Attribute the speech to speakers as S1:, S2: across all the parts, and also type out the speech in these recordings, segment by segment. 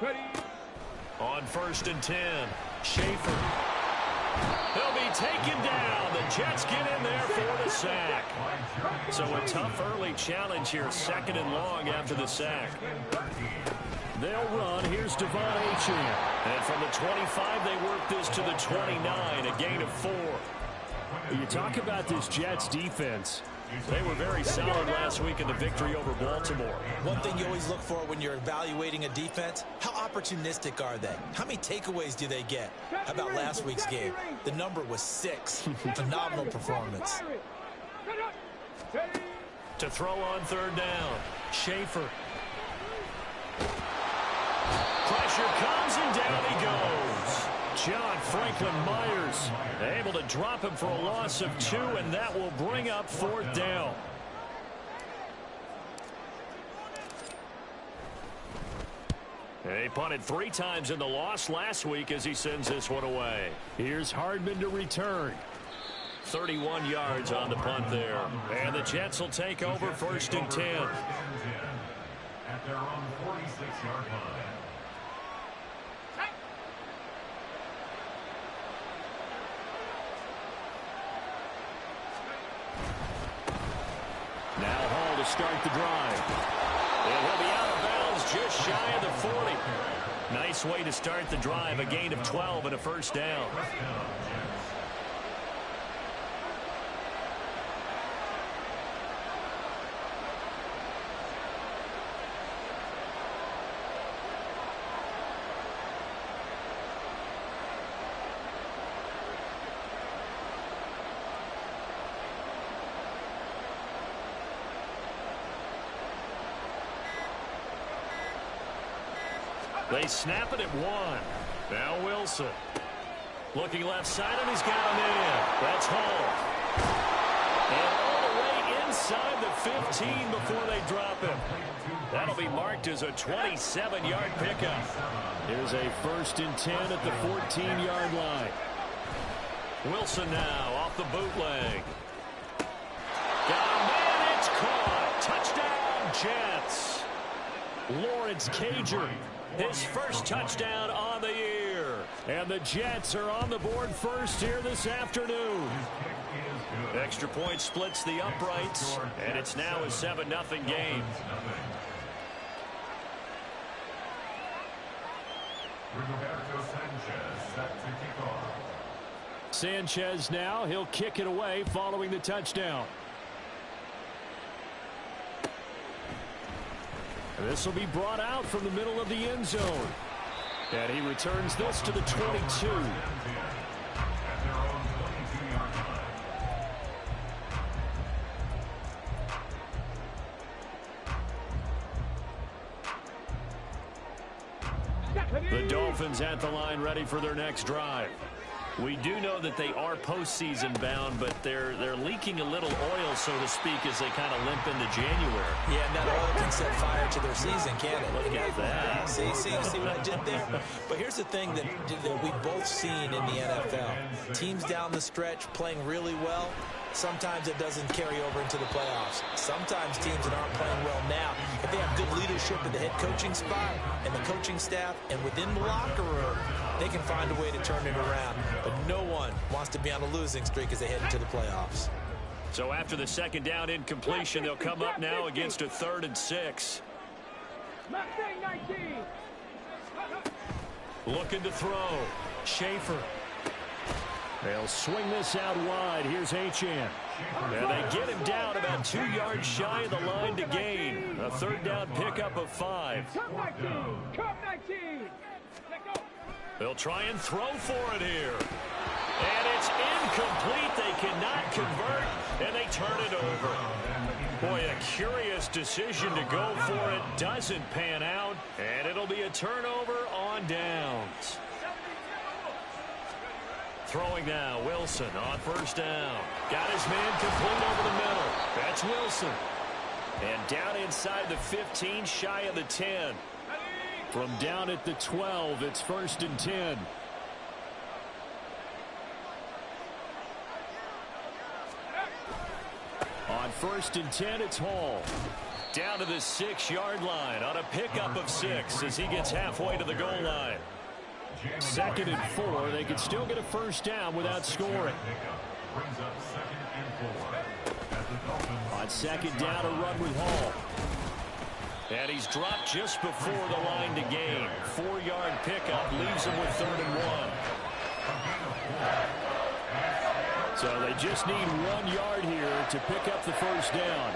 S1: On 1st and 10, Schaefer. He'll be taken down. The Jets get in there for the sack. So a tough early challenge here, 2nd and long after the sack. They'll run. Here's Devon Achane. And from the 25, they work this to the 29, a gain of 4.
S2: You talk about this Jets defense.
S1: They were very solid last week in the victory over Baltimore.
S3: One thing you always look for when you're evaluating a defense, how opportunistic are they? How many takeaways do they get? How about last week's game? The number was 6. Phenomenal performance.
S1: To throw on 3rd down, Schaefer. Pressure comes and down he goes. John Franklin Myers able to drop him for a loss of 2, and that will bring up 4th down. He punted 3 times in the loss last week as he sends this one away.
S2: Here's Hardman to return.
S1: 31 yards on the punt there. And the Jets will take over 1st and 10.
S4: At their own 46-yard line.
S1: Now Hall to start the drive. And he'll be out of bounds just shy of the 40. Nice way to start the drive. A gain of 12 and a 1st down. They snap it at 1. Now Wilson. Looking left side, and he's got him in. That's Hall. And all the way inside the 15 before they drop him. That'll be marked as a 27-yard pickup.
S2: Here's a 1st and 10 at the 14-yard line.
S1: Wilson now off the bootleg. Got him in. It's caught. Touchdown, Jets. Lawrence Cager. His first touchdown on the year. And the Jets are on the board first here this afternoon. Extra point splits the uprights, and it's now a 7-0 game.
S2: Sanchez now. He'll kick it away following the touchdown. This will be brought out from the middle of the end zone. And he returns this to the 22.
S1: The Dolphins at the line ready for their next drive. We do know that they are postseason bound, but they're leaking a little oil, so to speak, as they kind of limp into January.
S3: Yeah, and that oil can set fire to their season, can't it?
S1: Look at that.
S3: See what I did there? But here's the thing that we've both seen in the NFL. Teams down the stretch playing really well. Sometimes it doesn't carry over into the playoffs. Sometimes teams that aren't playing well now, if they have good leadership in the head coaching spot and the coaching staff and within the locker room, they can find a way to turn it around. But no one wants to be on a losing streak as they head into the playoffs.
S1: So after the 2nd down incompletion, they'll come up now against a 3rd and 6. Looking to throw. Schaefer.
S2: They'll swing this out wide. Here's Achane.
S1: And they get him down about 2 yards shy of the line to gain. A 3rd down pickup of 5. They'll try and throw for it here. And it's incomplete. They cannot convert, and they turn it over. Boy, a curious decision to go for it. Doesn't pan out, and it'll be a turnover on downs. Throwing now, Wilson on 1st down. Got his man complete over the middle. That's Wilson. And down inside the 15, shy of the 10.
S2: From down at the 12, it's 1st and 10. On 1st and 10, it's Hall. Down to the 6-yard line on a pickup of 6 as he gets halfway to the goal line. 2nd and 4. They could still get a first down without scoring. On 2nd down, a run with Hall. And he's dropped just before the line to gain. 4-yard pickup leaves him with 3rd and 1. So they just need 1 yard here to pick up the first down.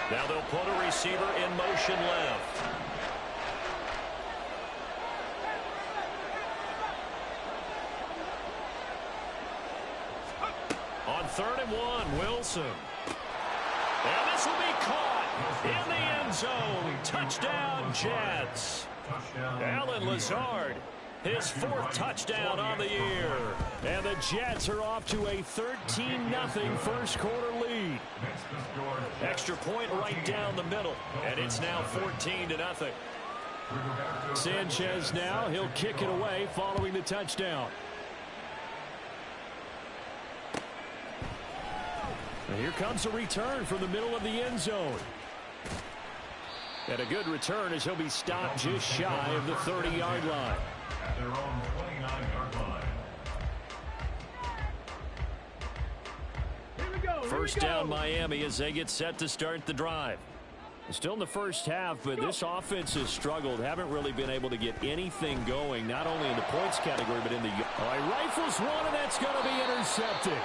S2: Now they'll put a receiver in motion left. On 3rd and 1, Wilson. And this will be caught in the end zone. Touchdown, Jets. Alan Lazard, his 4th touchdown on the year. And the Jets are off to a 13-0 first quarter lead. Extra point right down the middle, and it's now 14-0. Sanchez now, he'll kick it away following the touchdown. And here comes a return from the middle of the end zone. And a good return as he'll be stopped just shy of the 30-yard line.
S4: At their own 29-yard line.
S2: First down Miami as they get set to start the drive. Still in the first half, but this offense has struggled. Haven't really been able to get anything going, not only in the points category, but in the... All right, rifles one, and that's going to be intercepted.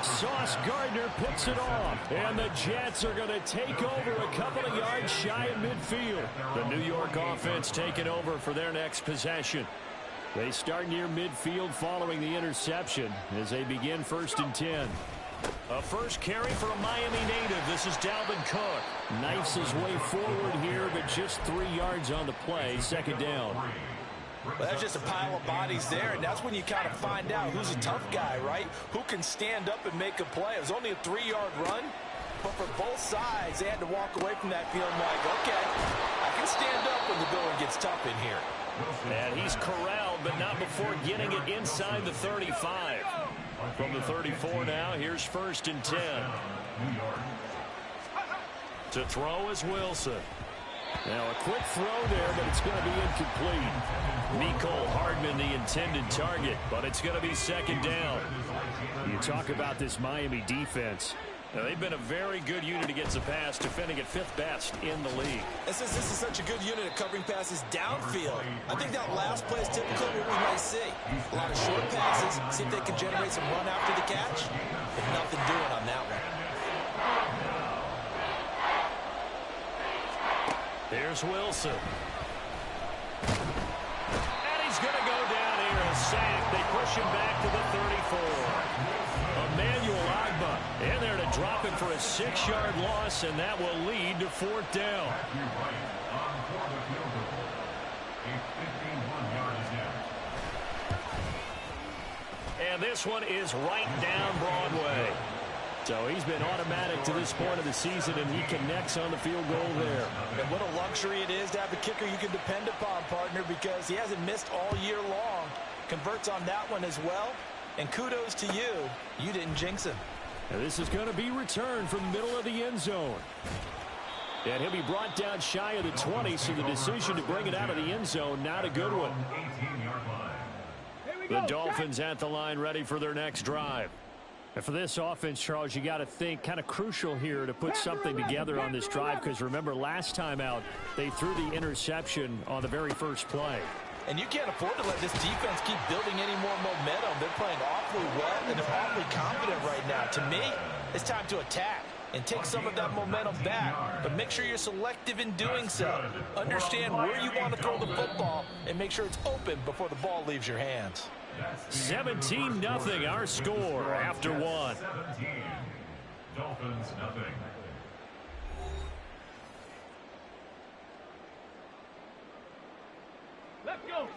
S2: Sauce Gardner picks it off, and the Jets are going to take over a couple of yards shy of midfield. The New York offense taking over for their next possession. They start near midfield following the interception as they begin 1st and 10. A first carry for a Miami native. This is Dalvin Cook. Knifes his way forward here, but just 3 yards on the play. 2nd down.
S3: Well, that's just a pile of bodies there, and that's when you kind of find out who's a tough guy, right? Who can stand up and make a play. It was only a 3-yard run, but for both sides, they had to walk away from that feeling like, okay, I can stand up when the going gets tough in here.
S2: And he's corralled, but not before getting it inside the 35. From the 34 now, here's 1st and 10. To throw is Wilson. Now a quick throw there, but it's going to be incomplete. Mecole Hardman the intended target, but it's going to be 2nd down. You talk about this Miami defense. Now, they've been a very good unit against the pass, defending at 5th best in the league.
S3: This is such a good unit at covering passes downfield. I think that last play is typical of what we might see. A lot of short passes, see if they can generate some run after the catch. But nothing doing on that one.
S2: There's Wilson. And he's going to go down here, a sack. They push him back to the 34. Emmanuel Agba in there to drop it for a 6-yard loss, and that will lead to 4th down. And this one is right down Broadway. So he's been automatic to this point of the season, and he connects on the field goal there.
S3: And what a luxury it is to have a kicker you can depend upon, partner, because he hasn't missed all year long. Converts on that one as well. And kudos to you. You didn't jinx him.
S2: And this is going to be returned from the middle of the end zone. And he'll be brought down shy of the 20, so the decision to bring it out of the end zone, not a good one. The Dolphins at the line, ready for their next drive. And for this offense, Charles, you got to think kind of crucial here to put something together on this drive, because remember last time out, they threw the interception on the very first play.
S3: And you can't afford to let this defense keep building any more momentum. They're playing awfully well, and they're awfully confident right now. To me, it's time to attack and take some of that momentum back. But make sure you're selective in doing so. Understand where you want to throw the football and make sure it's open before the ball leaves your hands.
S2: 17-0 our score after one.
S4: Dolphins nothing.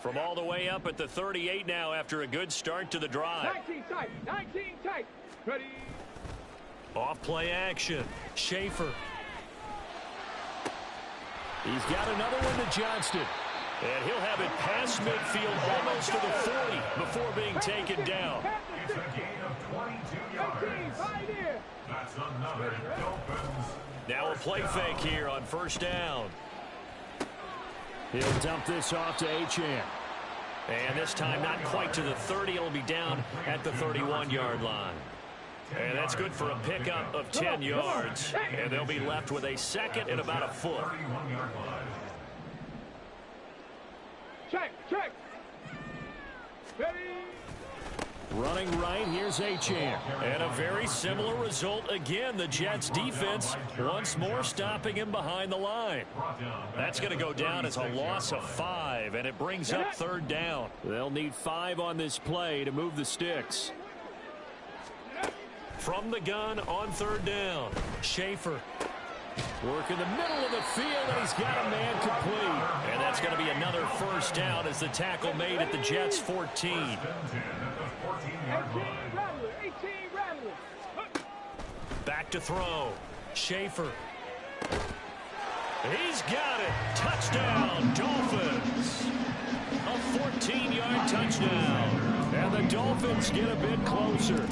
S2: From all the way up at the 38 now after a good start to the drive.
S5: 19 tight, ready.
S2: Off play action. Schaefer. He's got another one to Johnston. And he'll have it past midfield almost to the 40 before being taken down.
S4: It's a gain of 22 yards.
S5: Right here.
S4: That's
S2: Now a play fake here on first down. He'll dump this off to Achane. And this time not quite to the 30. It'll be down at the 31-yard line. And that's good for a pickup of 10 yards. And they'll be left with a second and about a foot.
S5: Check. Ready.
S2: Running right, here's Achane. And a very similar result again. The Jets defense once more stopping him behind the line. That's going to go down as a loss of 5, and it brings up third down. They'll need 5 on this play to move the sticks. From the gun on third down, Schaefer. Work in the middle of the field, and he's got a man complete. And that's going to be another first down as the tackle made at the Jets' 14.
S5: 18 Rattler.
S2: Back to throw. Schaefer. He's got it. Touchdown, Dolphins. A 14-yard touchdown. And the Dolphins get a bit closer.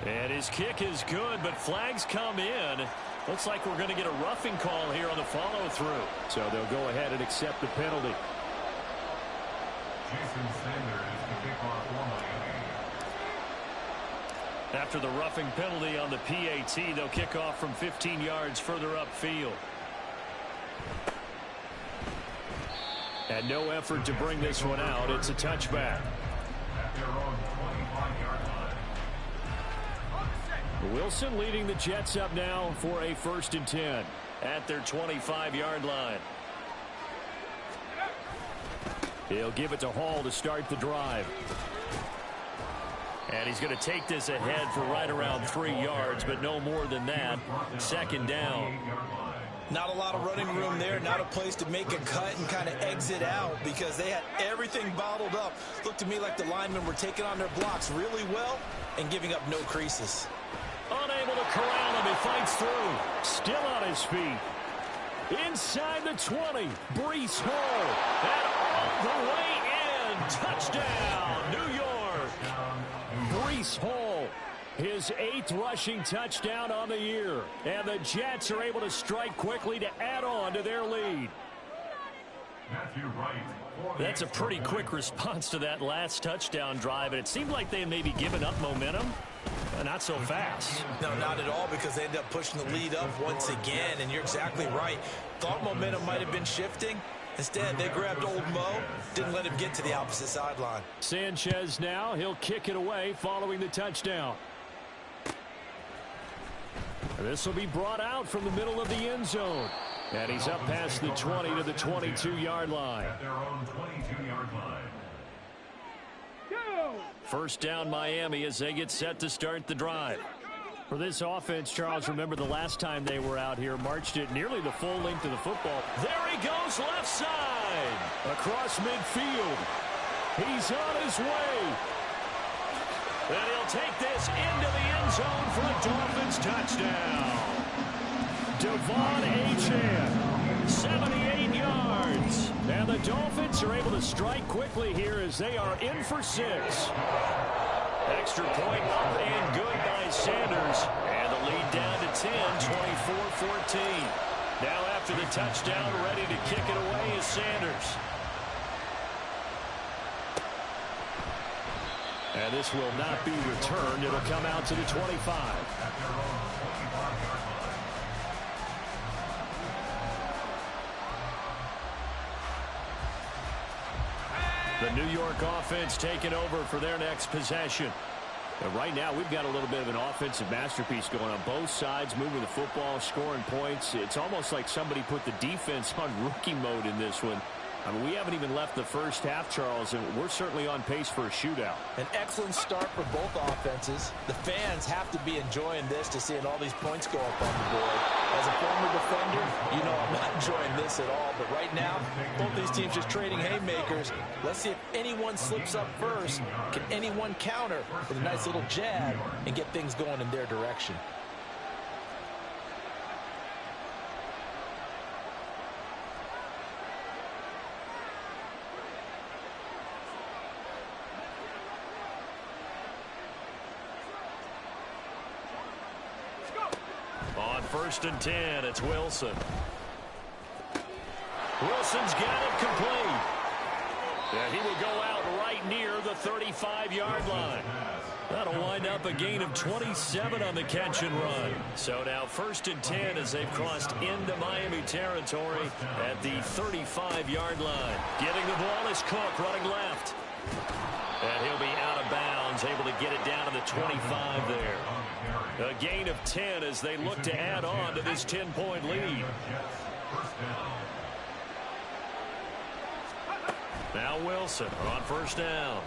S2: And his kick is good, but flags come in. Looks like we're going to get a roughing call here on the follow-through. So they'll go ahead and accept the penalty.
S4: Jason Sanders, the kickoff for Miami.
S2: After the roughing penalty on the PAT, they'll kick off from 15 yards further upfield. And no effort to bring this one out. It's a touchback.
S4: At their own 25-yard line.
S2: Wilson leading the Jets up now for a 1st and 10 at their 25-yard line. He'll give it to Hall to start the drive. And he's going to take this ahead for right around 3 yards, but no more than that. Second down.
S3: Not a lot of running room there, not a place to make a cut and kind of exit out because they had everything bottled up. Looked to me like the linemen were taking on their blocks really well and giving up no creases.
S2: Unable to corral him, he fights through. Still on his feet. Inside the 20, Breece Hall. And all the way in. Touchdown, New York. Breece Hall, his 8th rushing touchdown on the year. And the Jets are able to strike quickly to add on to their lead.
S4: Matthew Wright.
S2: That's a pretty quick response to that last touchdown drive. And it seemed like they had maybe given up momentum. Not so fast.
S3: No, not at all, because they end up pushing the lead up once again, and you're exactly right. Thought momentum might have been shifting. Instead, they grabbed old Mo, didn't let him get to the opposite sideline.
S2: Sanchez now, he'll kick it away following the touchdown. This will be brought out from the middle of the end zone. And he's up past the 20 to the 22-yard line.
S4: At their own 22-yard line.
S2: First down, Miami, as they get set to start the drive. For this offense, Charles, remember the last time they were out here, marched it nearly the full length of the football. There he goes, left side, across midfield. He's on his way. And he'll take this into the end zone for a Dolphins touchdown. Devon Achane, 78 yards. And the Dolphins are able to strike quickly here as they are in for 6. Extra point up and good by Sanders. And the lead down to 10, 24-14. Now after the touchdown, ready to kick it away is Sanders. And this will not be returned. It'll come out to the 25. The New York offense taking over for their next possession. And right now, we've got a little bit of an offensive masterpiece going on both sides, moving the football, scoring points. It's almost like somebody put the defense on rookie mode in this one. I mean, we haven't even left the first half, Charles, and we're certainly on pace for a shootout.
S3: An excellent start for both offenses. The fans have to be enjoying this to seeing all these points go up on the board. As a former defender, you know I'm not enjoying this at all. But right now, both these teams just trading haymakers. Let's see if anyone slips up first. Can anyone counter with a nice little jab and get things going in their direction?
S2: first and 10, it's Wilson. Wilson's got it complete. And he will go out right near the 35-yard line. That'll wind up a gain of 27 on the catch and run. So now first and 10 as they've crossed into Miami territory at the 35-yard line. Getting the ball is Cook running left. And he'll be out of bounds, able to get it down to the 25 there. A gain of 10 as they look to add on to this 10-point lead. Now Wilson on first down.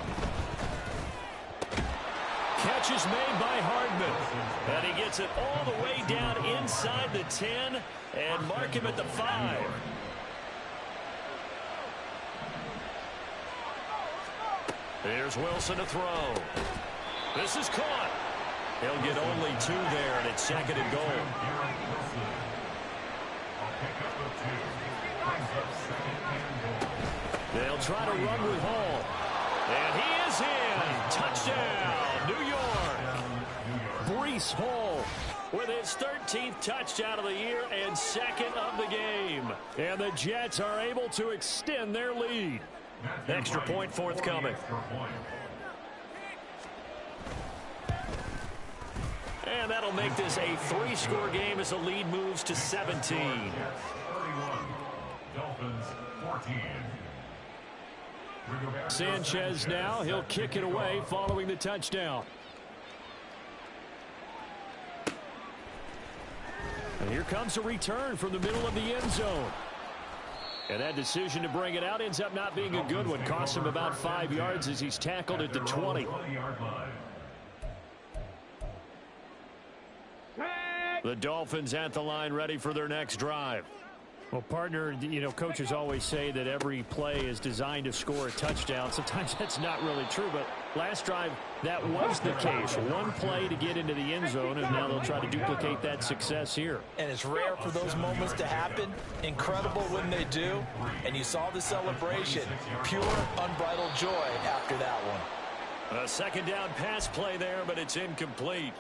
S2: Catch is made by Hardman. And he gets it all the way down inside the 10 and mark him at the 5. Here's Wilson to throw. This is caught. He'll get only 2 there, and it's second and goal. They'll try to run with Hall. And he is in. Touchdown, New York. Breece Hall with his 13th touchdown of the year and second of the game. And the Jets are able to extend their lead. Extra point forthcoming. And that'll make this a 3-score game as the lead moves to 17.
S4: 31. Dolphins 14.
S1: Sanchez now, he'll kick it away following the touchdown. And here comes a return from the middle of the end zone. And that decision to bring it out ends up not being a good one. Costs him about 5 yards as he's tackled at the 20. The Dolphins at the line ready for their next drive. Well, partner, you know, coaches always say that every play is designed to score a touchdown. Sometimes that's not really true, but last drive, that was the case. One play to get into the end zone, and now they'll try to duplicate that success here.
S3: And it's rare for those moments to happen. Incredible when they do. And you saw the celebration. Pure, unbridled joy after that one.
S2: A second down pass play there, but it's incomplete.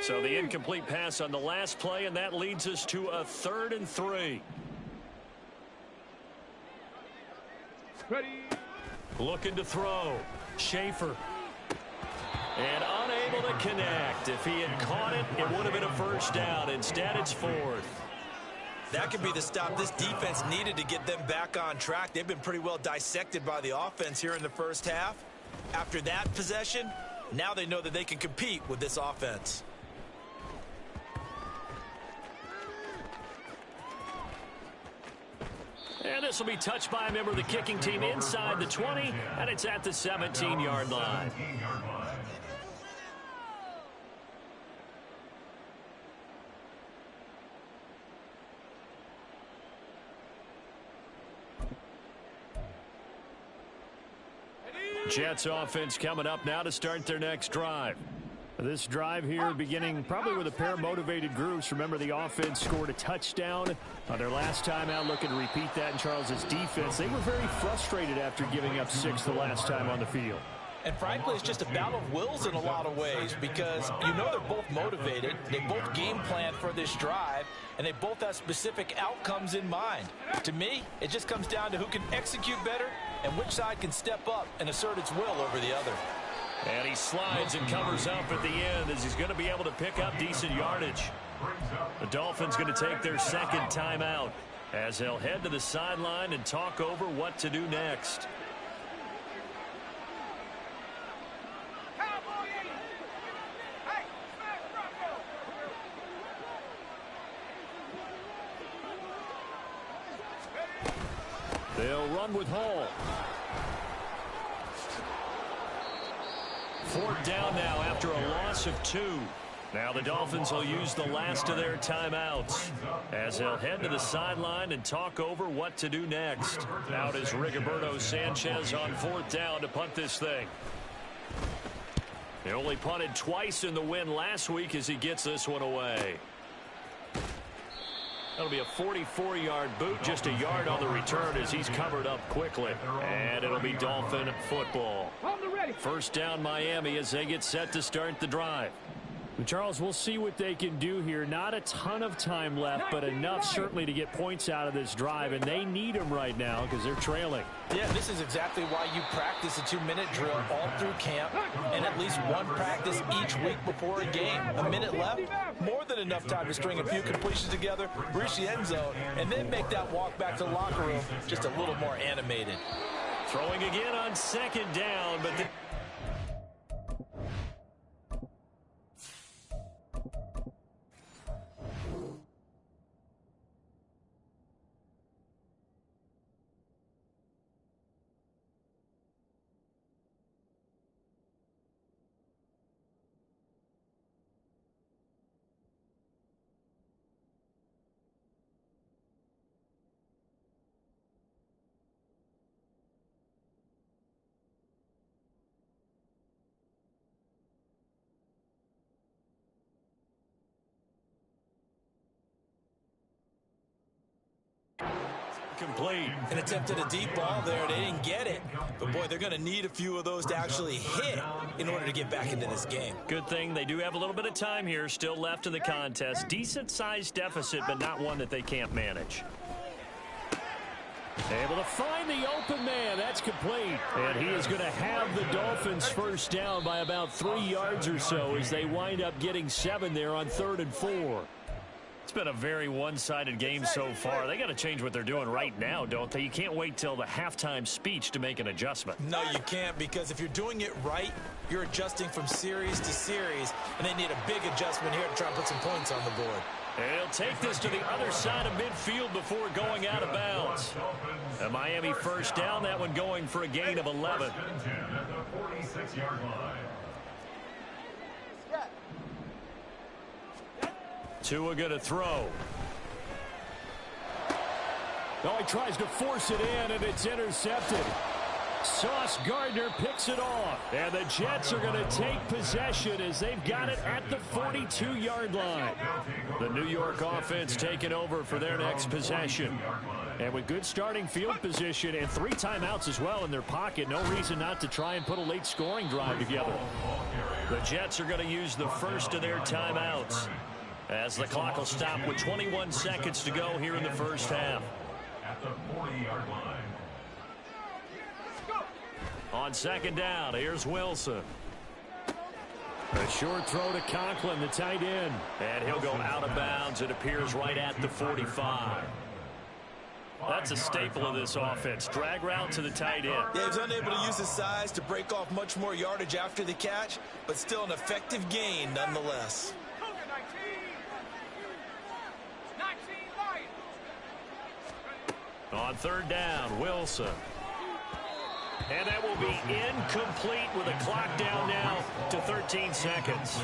S2: So the incomplete pass on the last play, and that leads us to a 3rd and 3.
S5: Ready.
S2: Looking to throw. Schaefer. And unable to connect. If he had caught it, it would have been a first down. Instead, it's 4th.
S3: That could be the stop this defense needed to get them back on track. They've been pretty well dissected by the offense here in the first half. After that possession, now they know that they can compete with this offense.
S2: And this will be touched by a member of the kicking team inside the 20, and it's at the 17-yard line. Jets offense coming up now to start their next drive. This drive here beginning probably with a pair of motivated groups. Remember, the offense scored a touchdown on their last time out. Looking to repeat that in Charles's defense. They were very frustrated after giving up 6 the last time on the field.
S3: And frankly, it's just a battle of wills in a lot of ways because you know they're both motivated. They both game plan for this drive, and they both have specific outcomes in mind. To me, it just comes down to who can execute better and which side can step up and assert its will over the other.
S2: And he slides and covers up at the end as he's going to be able to pick up decent yardage. The Dolphins going to take their second timeout as they'll head to the sideline and talk over what to do next.
S1: They'll run with Hall.
S2: 4th down now after a loss of 2. Now the Dolphins will use the last of their timeouts as they'll head to the sideline and talk over what to do next. Out is Rigoberto Sanchez on 4th down to punt this thing. He only punted twice in the win last week as he gets this one away. That'll be a 44-yard boot, just a yard on the return as he's covered up quickly. And it'll be Dolphin football. First down Miami as they get set to start the drive. Charles, we'll see what they can do here. Not a ton of time left, but enough certainly to get points out of this drive, and they need them right now because they're trailing.
S3: Yeah, this is exactly why you practice a 2-minute drill all through camp and at least one practice each week before a game. A minute left, more than enough time to string a few completions together, reach the end zone, and then make that walk back to the locker room just a little more animated.
S2: Throwing again on second down, but complete.
S3: An attempt at a deep ball there. They didn't get it. But, boy, they're going to need a few of those to actually hit in order to get back into this game.
S2: Good thing they do have a little bit of time here still left in the contest. Decent-sized deficit, but not one that they can't manage. Able to find the open man. That's complete. And he is going to have the Dolphins first down by about 3 yards or so as they wind up getting 7 there on 3rd and 4. It's been a very one-sided game so far. They got to change what they're doing right now, don't they? You can't wait till the halftime speech to make an adjustment.
S3: No, you can't, because if you're doing it right, you're adjusting from series to series, and they need a big adjustment here to try and put some points on the board.
S2: And he'll take this to the other side of midfield before going out of bounds. A Miami first down, that one going for a gain of 11.
S4: At the 46-yard line.
S2: Tua going to throw. Oh, he tries to force it in, and it's intercepted. Sauce Gardner picks it off. And the Jets are going to take possession as they've got it at the 42-yard line. The New York offense taking over for their next possession. And with good starting field position and 3 timeouts as well in their pocket, no reason not to try and put a late scoring drive together. The Jets are going to use the first of their timeouts as the clock will stop with 21 seconds to go here in the first half.
S4: At the 40-yard line.
S2: On second down, here's Wilson. A short throw to Conklin, the tight end. And he'll go out of bounds. It appears right at the 45. That's a staple of this offense. Drag route to the tight end.
S3: Yeah, he's unable to use his size to break off much more yardage after the catch, but still an effective gain nonetheless.
S2: On third down, Wilson. And that will be incomplete with a clock down now to 13 seconds.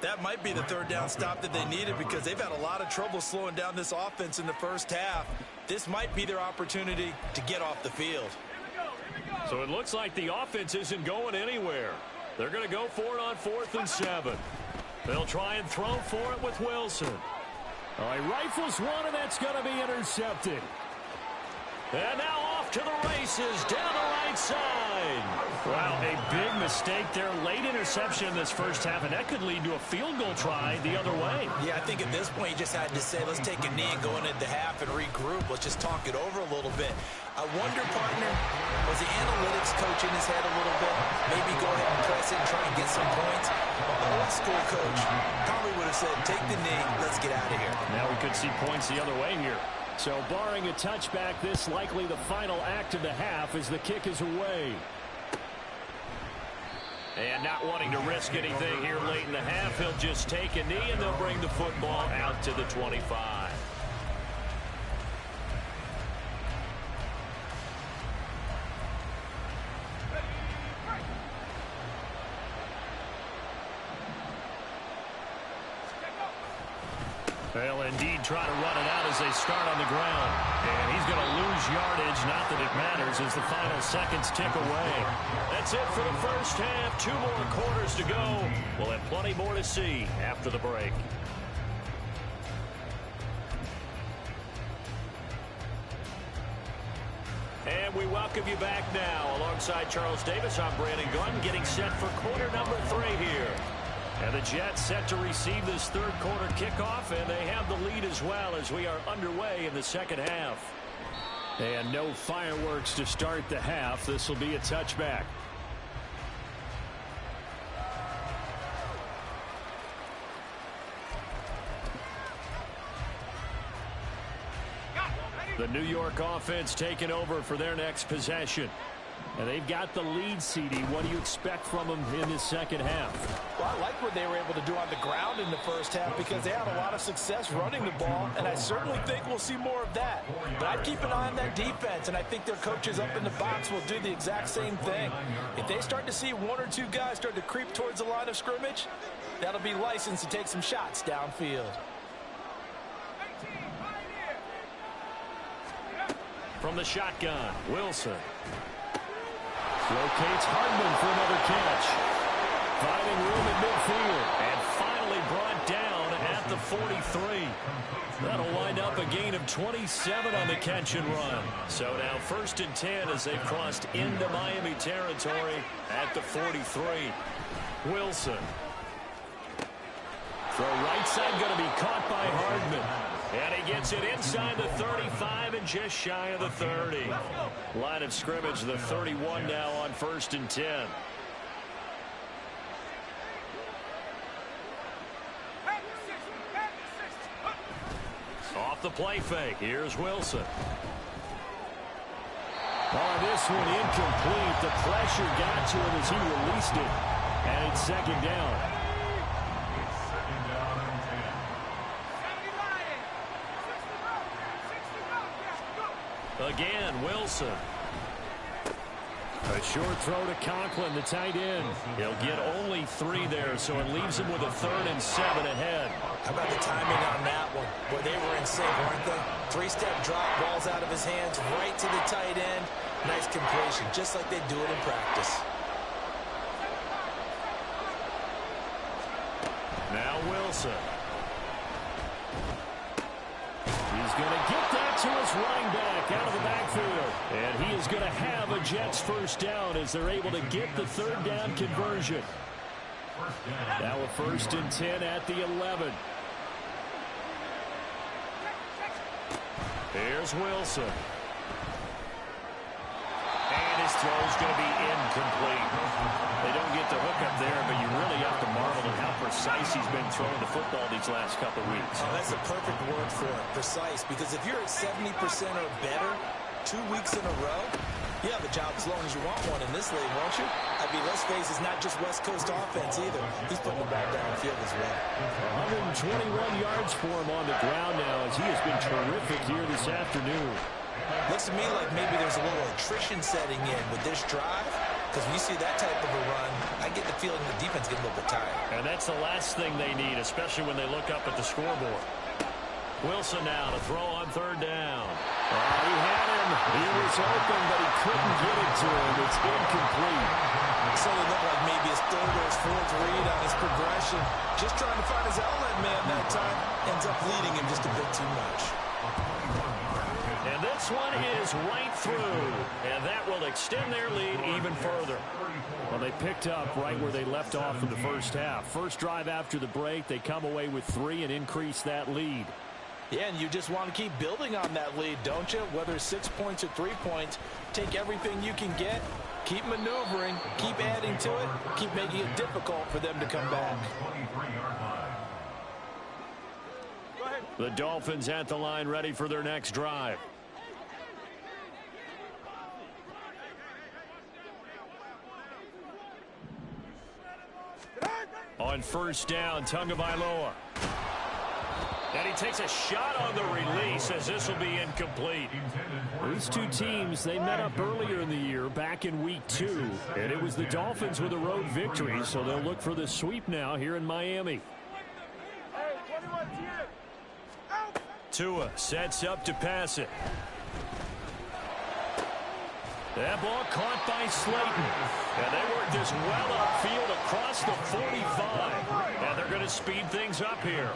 S3: That might be the third down stop that they needed, because they've had a lot of trouble slowing down this offense in the first half. This might be their opportunity to get off the field.
S2: So it looks like the offense isn't going anywhere. They're going to go for it on 4th and 7. They'll try and throw for it with Wilson. All right, rifles one, and that's going to be intercepted. And now off to the races down the right side. Wow, a big mistake there. Late interception in this first half, and that could lead to a field goal try the other way.
S3: Yeah, I think at this point you just had to say, let's take a knee and go into the half and regroup. Let's just talk it over a little bit. I wonder, partner, was the analytics coach in his head a little bit? Maybe go ahead and press it and try and get some points. But the old school coach probably would have said, take the knee, let's get out of here.
S2: Now we could see points the other way here. So barring a touchback, this likely the final act of the half as the kick is away. And not wanting to risk anything here late in the half, he'll just take a knee and they'll bring the football out to the 25. They'll indeed try to run it out as they start on the ground. And he's going to lose yardage. Not that it matters as the final seconds tick away. That's it for the first half. 2 more quarters to go. We'll have plenty more to see after the break. And we welcome you back now. Alongside Charles Davis, I'm Brandon Gunn, getting set for quarter number 3 here. And the Jets set to receive this third quarter kickoff, and they have the lead as well as we are underway in the second half. And no fireworks to start the half. This will be a touchback. The New York offense taking over for their next possession. And they've got the lead, CD. What do you expect from them in this second half?
S3: Well, I like what they were able to do on the ground in the first half because they had a lot of success running the ball, and I certainly think we'll see more of that. But I'd keep an eye on that defense, and I think their coaches up in the box will do the exact same thing. If they start to see one or two guys start to creep towards the line of scrimmage, that'll be licensed to take some shots downfield.
S2: From the shotgun, Wilson. Locates Hardman for another catch. Finding room at midfield. And finally brought down at the 43. That'll wind up a gain of 27 on the catch and run. So now 1st and 10 as they've crossed into Miami territory at the 43. Wilson. Throw right side going to be caught by Hardman. And he gets it inside the 35 and just shy of the 30. Line of scrimmage, the 31 now on 1st and 10. Off the play fake. Here's Wilson. Oh, this one incomplete. The pressure got to him as he released it. And it's 2nd down. Again, Wilson. A short throw to Conklin, the tight end. He'll get only 3 there, so it leaves him with a 3rd and 7 ahead.
S3: How about the timing on that one? Boy, they were in sync, weren't they? 3-step drop, balls out of his hands, right to the tight end. Nice completion, just like they do it in practice.
S2: Now Wilson. He's going to get that to his running back out of the backfield. And he is going to have a Jets 1st down as they're able to get the 3rd down conversion. Now a 1st and 10 at the 11. Here's Wilson. And his throw's going to be incomplete. They don't get the hook up there, but you really have to marvel at how precise he's been throwing the football these last couple of weeks.
S3: Oh, that's a perfect word for it, precise, because if you're at 70% or better 2 weeks in a row, you have a job as long as you want one in this league, won't you? I mean, let's face it, it's not just West Coast offense either. He's putting the ball downfield as well.
S2: 121 yards for him on the ground now as he has been terrific here this afternoon.
S3: Looks to me like maybe there's a little attrition setting in with this drive. Because when you see that type of a run, I get the feeling the defense gets a little bit tired.
S2: And that's the last thing they need, especially when they look up at the scoreboard. Wilson now to throw on 3rd down. He had him. He was open, but he couldn't get it to him. It's incomplete.
S3: So it looked like maybe his 3rd or his 4th read on his progression. Just trying to find his outlet man that time. Ends up leading him just a bit too much.
S2: And this one is right through. And that will extend their lead even further. Well, they picked up right where they left off in the first half. First drive after the break, they come away with 3 and increase that lead.
S3: Yeah, and you just want to keep building on that lead, don't you? Whether 6 points or 3 points, take everything you can get, keep maneuvering, keep adding to it, keep making it difficult for them to come back.
S2: The Dolphins at the line ready for their next drive. On 1st down, Tagovailoa. And he takes a shot on the release as this will be incomplete. These two teams, they met up earlier in the year back in week 2. And it was the Dolphins with a road victory, so they'll look for the sweep now here in Miami. Tua sets up to pass it. That ball caught by Slayton. And they work this well upfield across the 45. And they're going to speed things up here.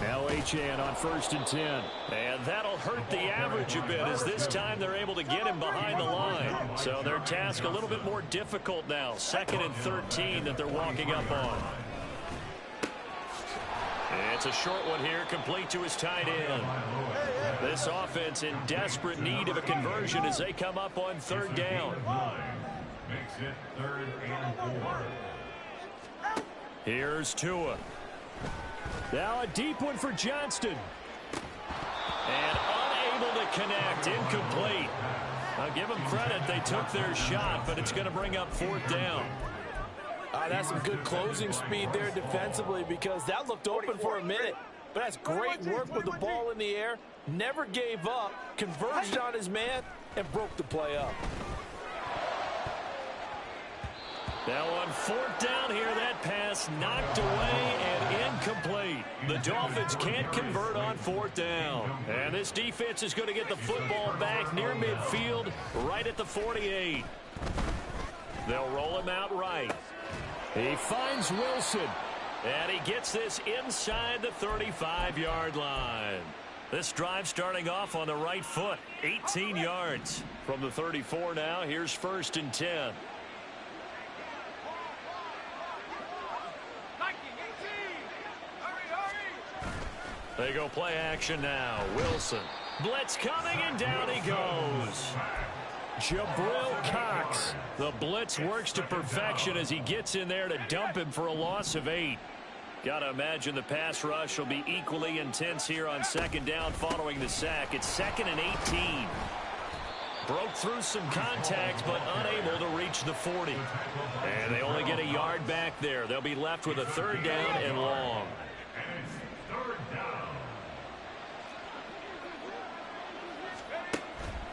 S2: Now HN on 1st and 10.
S1: And that'll hurt the average a bit, as this time they're able to get him behind the line. So their task a little bit more difficult now. 2nd and 13 that they're walking up on. It's a short one here, complete to his tight end. This offense in desperate need of a conversion as they come up on 3rd down.
S4: Makes it 3rd and 4.
S2: Here's Tua. Now a deep one for Johnston.
S1: And unable to connect, incomplete. I'll give them credit, they took their shot, but it's going to bring up 4th down.
S3: That's some good closing speed there defensively, because that looked open for a minute. But that's great work with the ball in the air. Never gave up, converged on his man, and broke the play up.
S1: Now on 4th down here, that pass knocked away and incomplete. The Dolphins can't convert on 4th down. And this defense is going to get the football back near midfield, right at the 48. They'll roll him out right. He finds Wilson. And he gets this inside the 35-yard line. This drive starting off on the right foot. 18 yards. From the 34 now, here's 1st and 10. They go play action now. Wilson. Blitz coming, and down he goes. Jabril Cox. The blitz works to perfection as he gets in there to dump him for a loss of 8. Got to imagine the pass rush will be equally intense here on 2nd down following the sack. It's 2nd and 18. Broke through some contact, but unable to reach the 40. And they only get a yard back there. They'll be left with a 3rd down and long.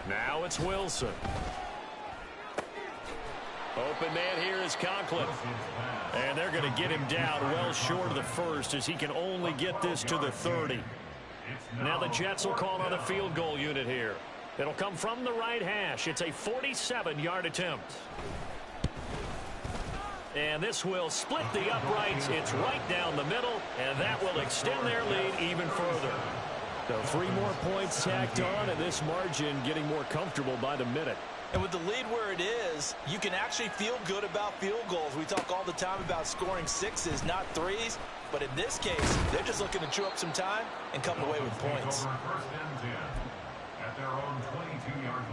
S1: Now it's Wilson. Open man here is Conklin. And they're going to get him down well short of the 1st as he can only get this to the 30. Now the Jets will call on a field goal unit here. It'll come from the right hash. It's a 47-yard attempt. And this will split the uprights. It's right down the middle, and that will extend their lead even further. So 3 more points tacked on, and this margin getting more comfortable by the minute.
S3: And with the lead where it is, you can actually feel good about field goals. We talk all the time about scoring 6s, not 3s. But in this case, they're just looking to chew up some time and come away with points.
S4: 1st and 10 at their own 22-yard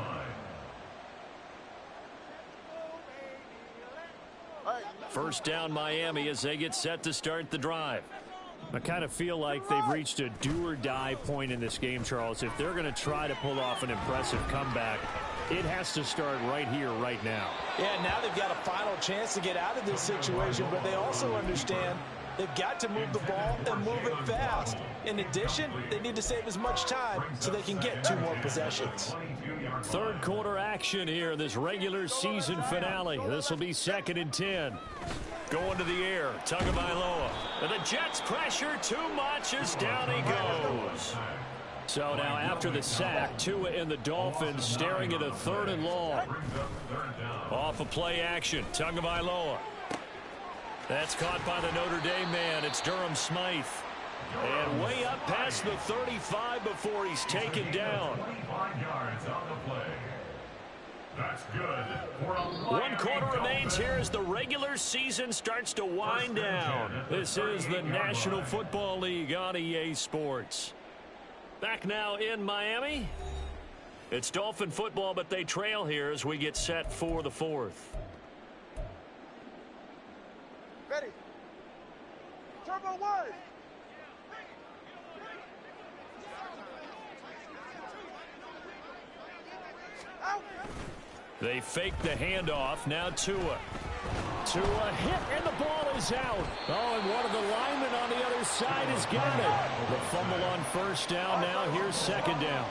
S4: line.
S1: 1st down Miami as they get set to start the drive.
S2: I kind of feel like they've reached a do-or-die point in this game, Charles. If they're going to try to pull off an impressive comeback, it has to start right here, right now.
S3: Yeah, now they've got a final chance to get out of this situation, but they also understand they've got to move the ball and move it fast. In addition, they need to save as much time so they can get 2 more possessions.
S1: 3rd quarter action here in this regular season finale. This will be 2nd and 10. Going to the air, Tagovailoa. And the Jets pressure too much as down he goes. So now after the sack, Tua and the Dolphins staring at a 3rd and long. Off of play action, Tagovailoa. That's caught by the Notre Dame man. It's Durham Smythe. And way up past the 35 before he's taken down.
S4: 25 yards on the play. That's good.
S1: 1 quarter remains here as the regular season starts to wind down. This is the National Football League on EA Sports. Back now in Miami. It's Dolphin football, but they trail here as we get set for the 4th.
S5: Ready. Turbo 1. Out.
S1: They fake the handoff. Now Tua. Tua hit, and the ball is out. Oh, and one of the linemen on the other side has got it. The fumble on 1st down. Now here's 2nd down.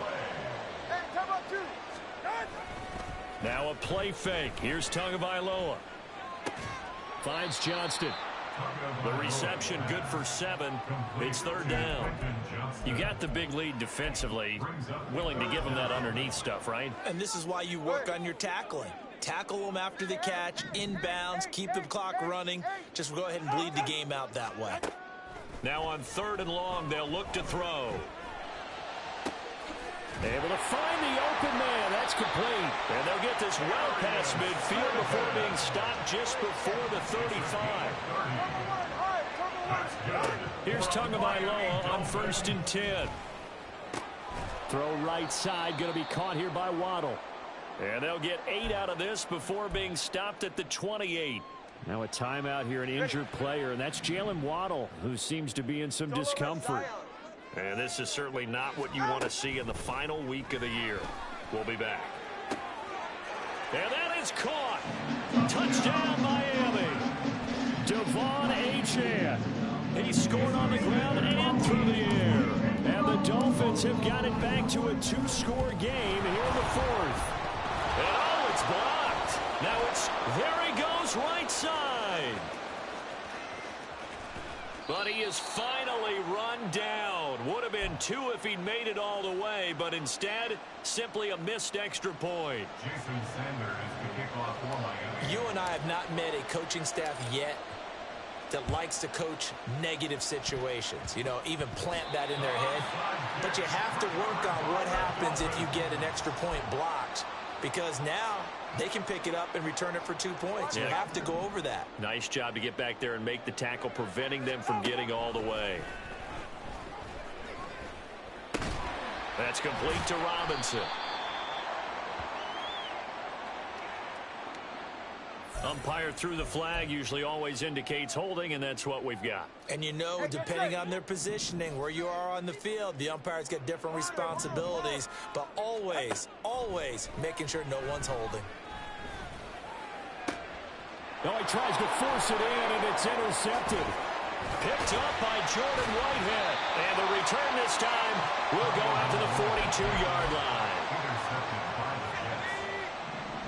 S5: Hey, turbo 2.
S1: Now a play fake. Here's Tagovailoa. Finds Johnston. The reception good for 7. It's 3rd down. You got the big lead defensively. Willing to give them that underneath stuff, right?
S3: And this is why you work on your tackling. Tackle them after the catch, inbounds, keep the clock running. Just go ahead and bleed the game out that way.
S2: Now on 3rd and long, they'll look to throw. Able to find the open man. That's complete. And they'll get this well past midfield before being stopped just before the 35. Here's Tagovailoa on 1st and 10. Throw right side, going to be caught here by Waddle. And they'll get 8 out of this before being stopped at the 28. Now a timeout here, an injured player, and that's Jalen Waddle, who seems to be in some discomfort. And this is certainly not what you want to see in the final week of the year. We'll be back. And that is caught. Touchdown, Miami. Devon Achane. He scored on the ground and through the air. And the Dolphins have got it back to a 2-score game here in the 4th. And oh, it's blocked. Now it's, there he goes, right side. But he is finally run down. Would have been 2 if he'd made it all the way, but instead, simply a missed extra point.
S4: Jason Sanders is the kickoff for Miami.
S3: You and I have not met a coaching staff yet that likes to coach negative situations. You know, even plant that in their head. But you have to work on what happens if you get an extra point blocked, because now they can pick it up and return it for 2 points. You have to go over that.
S2: Nice job to get back there and make the tackle, preventing them from getting all the way. That's complete to Robinson. Umpire threw the flag, usually always indicates holding, and that's what we've got.
S3: And you know, depending on their positioning, where you are on the field, the umpires get different responsibilities, but always, always making sure no one's holding.
S2: Now he tries to force it in, and it's intercepted. Picked up by Jordan Whitehead. And the return this time will go out to the 42-yard line.
S4: Intercepted by the Jets.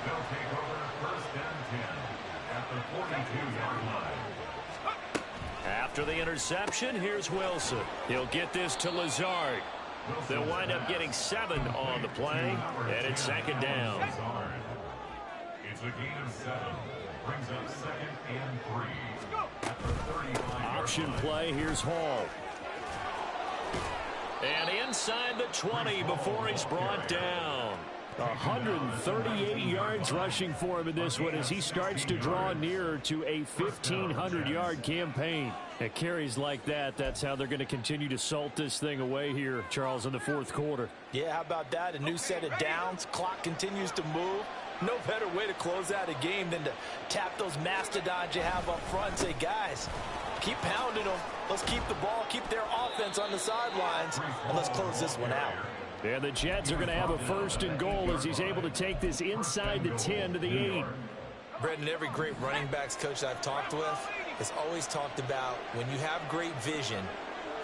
S4: They'll take over 1st and 10 at the 42-yard line.
S2: After the interception, here's Wilson. He'll get this to Lazard. They'll wind up getting 7 on the play, and it's 2nd down.
S4: It's a gain of 7. Brings up 2nd and 3 at the 35-yard
S2: Option play, here's Hall. And inside the 20 before he's brought down. 138 yards rushing for him in this one as he starts to draw nearer to a 1,500-yard campaign. At carries like that, that's how they're going to continue to salt this thing away here, Charles, in the 4th quarter.
S3: Yeah, how about that? A new set of downs. Clock continues to move. No better way to close out a game than to tap those mastodons you have up front and say, guys, keep pounding them. Let's keep the ball, keep their offense on the sidelines, and let's close this one out.
S2: And the Jets are going to have a 1st and goal as he's able to take this inside the 10 to the 8.
S3: Brendan, every great running backs coach I've talked with has always talked about when you have great vision,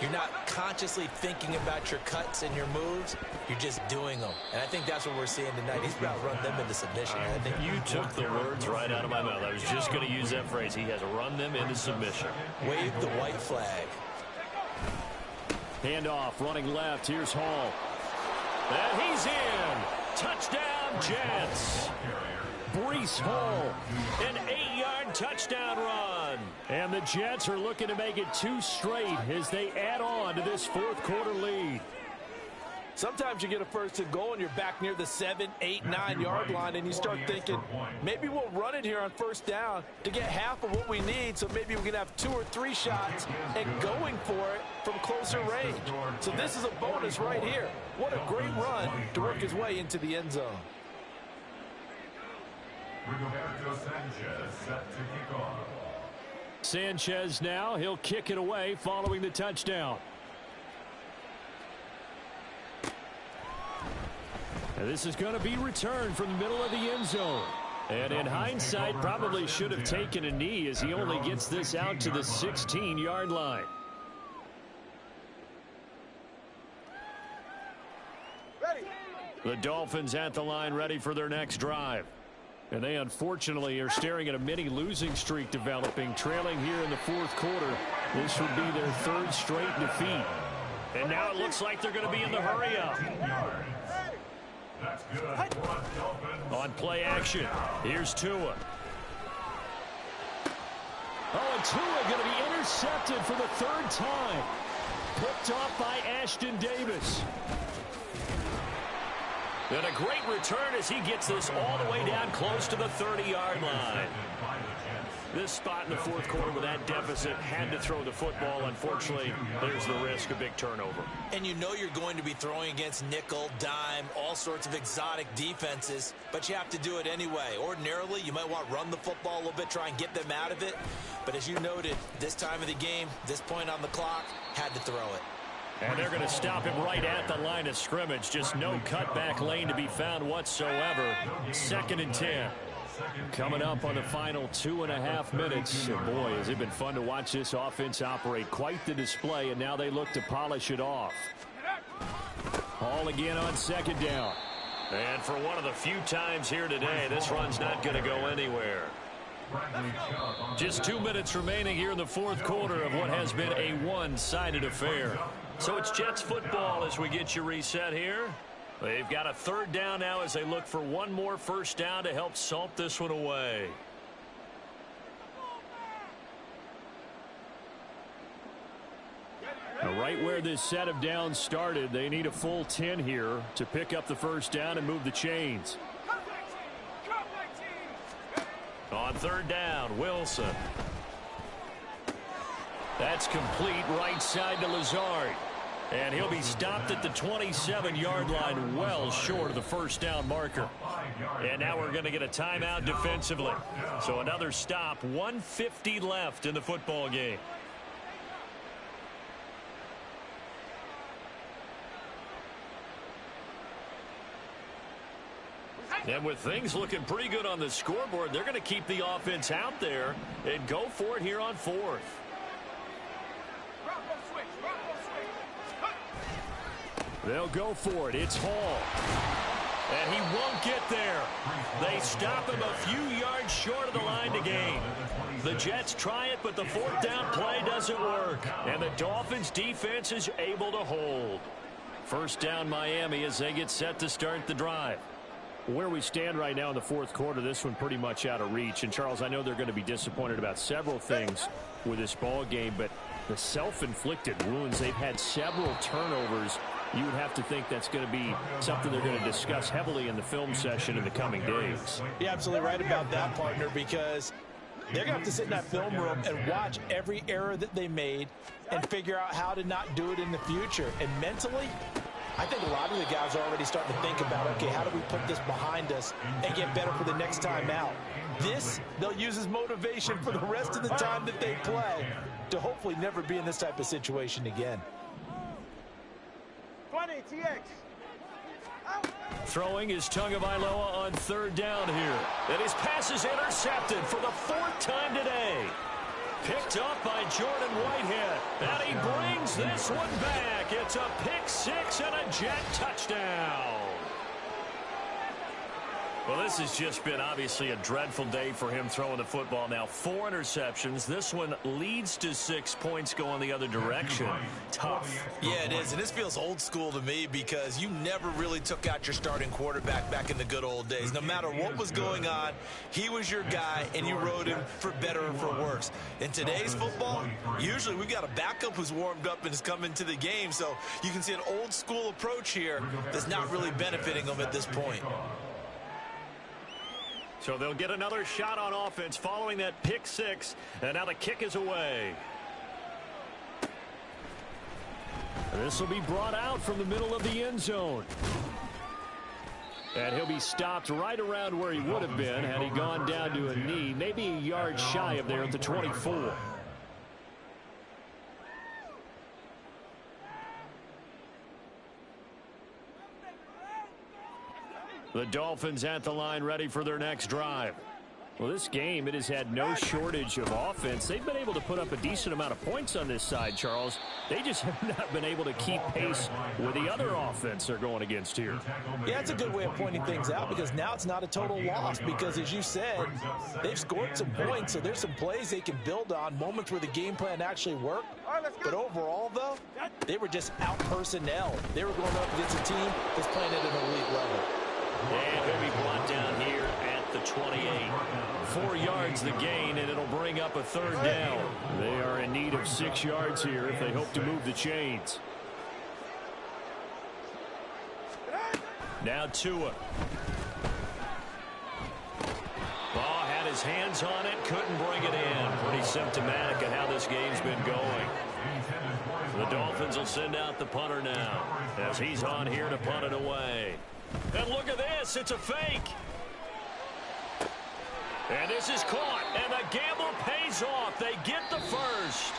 S3: you're not consciously thinking about your cuts and your moves. You're just doing them. And I think that's what we're seeing tonight. He's about to run them into submission. I think
S2: you took the words right out of my mouth. I was just going to use that phrase. He has run them into submission.
S3: Wave the white flag.
S2: Handoff, running left. Here's Hall. And he's in. Touchdown, Jets. Breece Hall, an 8-yard touchdown run. And the Jets are looking to make it 2 straight as they add on to this 4th quarter lead.
S6: Sometimes you get a 1st and goal and you're back near the 7, 8, 9-yard line and you start thinking, maybe we'll run it here on 1st down to get half of what we need, so maybe we can have 2 or 3 shots and going for it from closer range. So this is a bonus right here. What a great run to work his way into the end zone.
S4: Rigoberto Sanchez set to kick off.
S2: Sanchez now, he'll kick it away following the touchdown. And this is going to be returned from the middle of the end zone. And in hindsight, probably should have taken a knee as he only gets this out to the 16-yard line.
S5: Ready.
S2: The Dolphins at the line, ready for their next drive. And they unfortunately are staring at a mini losing streak developing, trailing here in the 4th quarter. This would be their 3rd straight defeat. And now it looks like they're going to be in the hurry up.
S4: That's good.
S2: On play action, here's Tua. Oh, and Tua going to be intercepted for the third time. Picked off by Ashton Davis. And a great return as he gets this all the way down close to the 30-yard line. This spot in the fourth quarter with that deficit, had to throw the football. Unfortunately, there's the risk of big turnover.
S3: And you know you're going to be throwing against nickel, dime, all sorts of exotic defenses, but you have to do it anyway. Ordinarily, you might want to run the football a little bit, try and get them out of it. But as you noted, this time of the game, this point on the clock, had to throw it.
S2: And they're going to stop him right at the line of scrimmage. Just no cutback lane to be found whatsoever. 2nd and 10. Coming up on the final 2.5 minutes. And boy, has it been fun to watch this offense operate. Quite the display, and now they look to polish it off. All again on 2nd down. And for one of the few times here today, this run's not going to go anywhere. Just 2 minutes remaining here in the fourth quarter of what has been a one-sided affair. So it's Jets football as we get you reset here. They've got a 3rd down now as they look for one more first down to help salt this one away. Now right where this set of downs started, they need a full 10 here to pick up the first down and move the chains. On 3rd down, Wilson. That's complete right side to Lazard. And he'll be stopped at the 27-yard line, well short of the first down marker. And now we're going to get a timeout defensively. So another stop, 1:50 left in the football game. And with things looking pretty good on the scoreboard, they're going to keep the offense out there and go for it here on 4th. They'll go for it. It's Hall. And he won't get there. They stop him a few yards short of the line to gain. The Jets try it, but the 4th down play doesn't work. And the Dolphins defense is able to hold. First down Miami as they get set to start the drive. Where we stand right now in the fourth quarter, this one pretty much out of reach. And, Charles, I know they're going to be disappointed about several things with this ball game, but the self-inflicted wounds, they've had several turnovers. You would have to think that's going to be something they're going to discuss heavily in the film session in the coming days.
S6: You're absolutely right about that, partner, because they're going to have to sit in that film room and watch every error that they made and figure out how to not do it in the future. And mentally, I think a lot of the guys are already starting to think about, okay, how do we put this behind us and get better for the next time out? This, they'll use as motivation for the rest of the time that they play to hopefully never be in this type of situation again.
S5: 20, TX.
S2: Throwing is Tagovailoa on 3rd down here. And his pass is intercepted for the 4th time today. Picked up by Jordan Whitehead. And he brings this one back. It's a pick 6 and a Jet touchdown. Well, this has just been obviously a dreadful day for him throwing the football. Now 4 interceptions. This one leads to 6 points going the other direction. Tough.
S3: Yeah, it is. And this feels old school to me because you never really took out your starting quarterback back in the good old days. No matter what was going on, he was your guy, and you rode him for better or for worse. In today's football, usually we've got a backup who's warmed up and is coming to the game. So you can see an old school approach here that's not really benefiting them at this point.
S2: So they'll get another shot on offense following that pick 6. And now the kick is away. This will be brought out from the middle of the end zone. And he'll be stopped right around where he would have been had he gone down to a knee. Maybe a yard shy of there at the 24. The Dolphins at the line ready for their next drive. Well, this game, it has had no shortage of offense. They've been able to put up a decent amount of points on this side, Charles. They just have not been able to keep pace with the other offense they're going against here.
S6: Yeah, it's a good way of pointing things out because now it's not a total loss because, as you said, they've scored some points, so there's some plays they can build on, moments where the game plan actually worked. But overall, though, they were just out personnel. They were going up against a team that's playing at an elite level.
S2: And he'll be brought down here at the the 28. 4 yards the gain, and it'll bring up a 3rd down. They are in need of 6 yards here if they hope to move the chains. Now Tua. Ball had his hands on it, couldn't bring it in. Pretty symptomatic of how this game's been going. The Dolphins will send out the punter now as he's on here to punt it away. And look at this, it's a fake. And this is caught, and the gamble pays off. They get the first.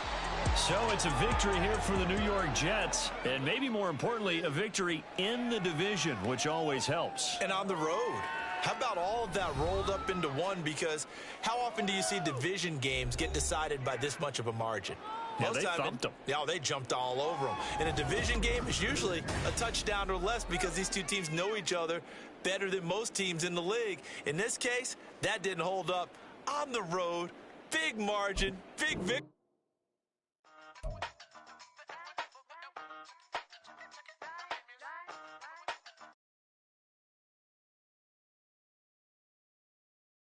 S2: So it's a victory here for the New York Jets, and maybe more importantly, a victory in the division, which always helps.
S3: And on the road. How about all of that rolled up into one? Because how often do you see division games get decided by this much of a margin?
S2: Yeah, they thumped them.
S3: Yeah, they jumped all over them. In a division game, it's usually a touchdown or less because these two teams know each other better than most teams in the league. In this case, that didn't hold up. On the road, big margin, big victory.